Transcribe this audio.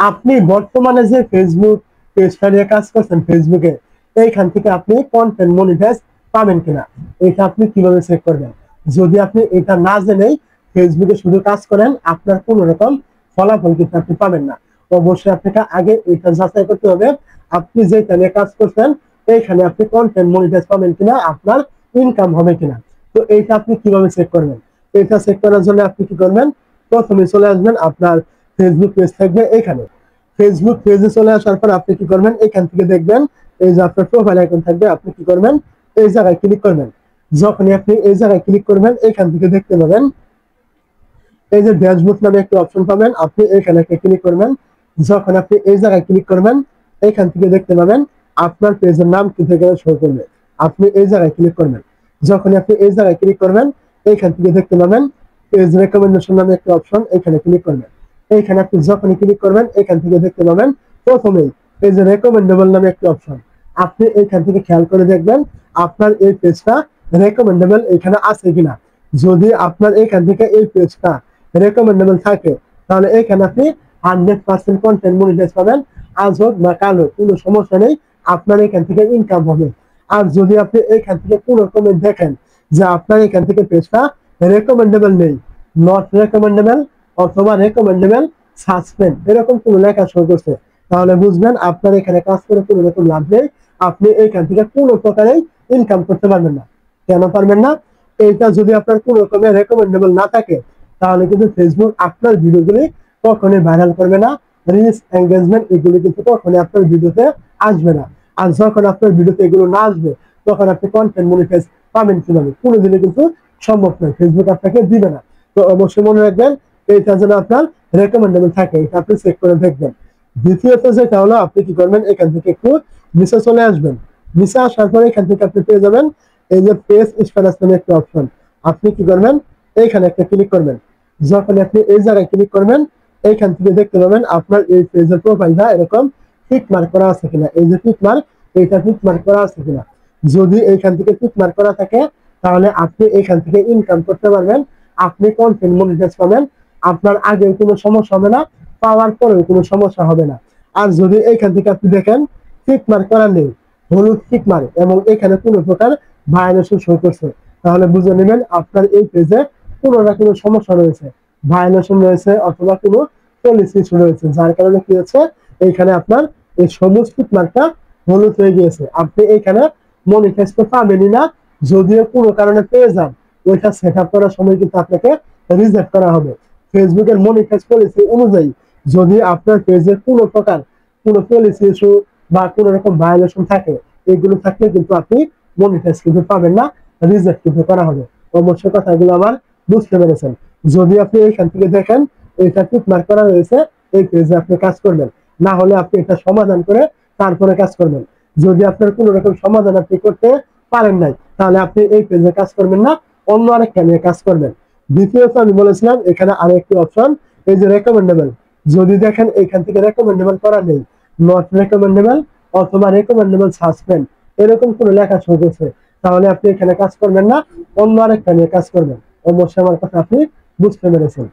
আপনি বর্তমানে যে ফেসবুক পেজটা নিয়ে কাজ করছেন ফেসবুকে, এইখান থেকে আপনি কন্টেন্ট মনিটাইজ পাবেন কিনা এটা আপনি কিভাবে চেক করবেন? যদি আপনি এটা না জেনেই ফেসবুকে শুধু কাজ করেন, আপনার কোনো রকম ফলাফল কিন্তু আপনি পাবেন না। অবশ্যই আপনাকে আগে এটা যাচাই করতে হবে আপনি যেটা নিয়ে কাজ করছেন এইখানে আপনি কন্টেন্ট মনিটাইজ পাবেন কিনা, আপনার ইনকাম হবে কিনা। তো এইটা আপনি কিভাবে চেক করবেন? এটা চেক করার জন্য আপনি কি করবেন? প্রথমে চলে আসবেন আপনার ফেসবুক পেজ থাকবে এখানে। ফেসবুক পেজে চলে আসার পর আপনি কি করবেন? এখান থেকে দেখবেন এই যে আপনার প্রোফাইল আইকন থাকবে, আপনি কি করবেন? এই জায়গায় ক্লিক করবেন। যখনই আপনি এই জায়গায় ক্লিক করবেন এখান থেকে দেখতে পাবেন এই যে ড্যাশবোর্ড নামে একটা অপশন পাবেন, আপনি এখানে একটা ক্লিক করবেন। যখন আপনি এই জায়গায় ক্লিক করবেন এখান থেকে দেখতে পাবেন আপনার পেজের নাম কিন্তু এখানে শো করবে। আপনি এই জায়গায় ক্লিক করবেন। যখনই আপনি এই জায়গায় ক্লিক করবেন এখান থেকে দেখতে পাবেন পেজ রেকমেন্ডেশন নামে একটা অপশন, এখানে ক্লিক করবেন। এইখানে আপনি যখনই ক্লিক করবেন এখান থেকে দেখতে পাবেন প্রথমেই এই যে রেকমেন্ডেবল নামে একটা অপশন, আপনি এখান থেকে খেয়াল করে দেখবেন আপনার এই পেজটা রেকমেন্ডেবল এখানে আছে কিনা। যদি আপনার এখান থেকে এই পেজটা রেকমেন্ডেবল থাকে তাহলে এখানে আপনি 100% কন্টেন্ট মনিটাইজ পাবেন। আজ হোক বা কাল হোক কোনো সমস্যা নেই, আপনার এখান থেকে ইনকাম হবে। আর যদি আপনি এখান থেকে কোনো কমেন্ট দেখেন যে আপনার এখান থেকে পেজটা রেকমেন্ডেবল নেই, নট রেকমেন্ডেবল অথবা রেকমেন্ডেবল সাসপেন্ড এরকম কোনো লেখা শো করছে, তাহলে বুঝবেন আপনার এখানে কাজ করে কোনো রকম লাভ নেই। আপনি এখান থেকে কোনো প্রকারেই ইনকাম করতে পারবেন না। কেন পারবেন না? এইটা যদি আপনার কোনো রকমের রেকমেন্ডেবল না থাকে তাহলে কিন্তু ফেসবুক আপনার ভিডিওগুলি কখনোই ভাইরাল করবে না। রিচ এঙ্গেজমেন্ট এগুলি কিন্তু কখনোই আপনার ভিডিওতে আসবে না। আর যখন আপনার ভিডিওতে এগুলো না আসবে তখন আপনি কন্টেন্ট মনিটাইজ পাবেন কিভাবে? কোনোদিনই কিন্তু সম্ভব নয়, ফেসবুক আপনাকে দিবে না। তো অবশ্যই মনে রাখবেন এইটা যেন আপনার রেকমেন্ডেবল থাকে, এটা আপনি চেক করে দেখবেন। দ্বিতীয়ত যেটা হলো আপনি কি করবেন, এখান থেকে একটু নিচে চলে আসবেন। নিচে আসার পরে এখান থেকে আপনি পেয়ে যাবেন এই যে পেজ স্ট্যাটাস নামে একটা অপশন, আপনি কি করবেন? এইখানে একটা ক্লিক করবেন। যখন আপনি এই জায়গায় ক্লিক করবেন এইখান থেকে দেখতে পাবেন আপনার এই পেজের প্রোফাইলটা এরকম টিক মার্ক করা আছে কিনা। এই যে টিক মার্ক, এইটা টিক মার্ক করা আছে কিনা। যদি এইখান থেকে টিক মার্ক করা থাকে তাহলে আপনি এখান থেকে ইনকাম করতে পারবেন, আপনি কন্টেন্ট মনিটাইজ পাবেন। আপনার আগে কোনো সমস্যা হবে না, পাওয়ার পরেও কোনো সমস্যা হবে না। আর যদি এইখান থেকে আপনি দেখেন টিক মার্ক করা নেই, হলুদ টিক মার্ক এবং এখানে কোনো প্রকার ভায়োলেশন শো করছে, তাহলে বুঝে নেবেন আপনার এই পেজে কোনো না কোনো সমস্যা রয়েছে, ভায়োলেশন রয়েছে অথবা কোনো পলিসি ইস্যু রয়েছে, যার কারণে কি হচ্ছে এইখানে আপনার এই সবুজ টিক মার্কটা হলুদ হয়ে গিয়েছে। আপনি এইখানে মনিটাইজ তো পাবেনই না, যদিও কোনো কারণে পেয়ে যান ওইটা সেট আপ করার সময় কিন্তু আপনাকে রিজেক্ট করা হবে। ফেসবুকের মনিটাইজ পলিসি অনুযায়ী যদি আপনার পেজে কোনো প্রকার কোনো পলিসি ইস্যু বা কোনো রকম ভায়োলেশন থাকে, এগুলো থাকলে কিন্তু আপনি মনিটাইজ কিন্তু পাবেন না, রিজেক্ট কিন্তু করা হবে। অবশ্যই কথাগুলো আমার বুঝতে পেরেছেন। যদি আপনি এখান থেকে দেখেন এটা টিক মার্ক করা রয়েছে, এই পেজে আপনি কাজ করবেন, না হলে আপনি এটা সমাধান করে তারপরে কাজ করবেন। যদি আপনার কোনো রকম সমাধান আপনি করতে পারেন নাই তাহলে আপনি এই পেজে কাজ করবেন না, অন্য আরেকটা নিয়ে কাজ করবেন। দ্বিতীয়ত আমি বলেছিলাম এখানে আরো একটি অপশন এই যে রেকমেন্ডেবল, যদি দেখেন এখান থেকে রেকমেন্ডেবল করা নেই, নট রেকমেন্ডেবল অথবা রেকমেন্ডেবল সাসপেন্ড এরকম কোনো লেখা শো করছে, তাহলে আপনি এখানে কাজ করবেন না, অন্য আরেকটা নিয়ে কাজ করবেন। অবশ্যই আমার কথা আপনি বুঝতে পেরেছেন।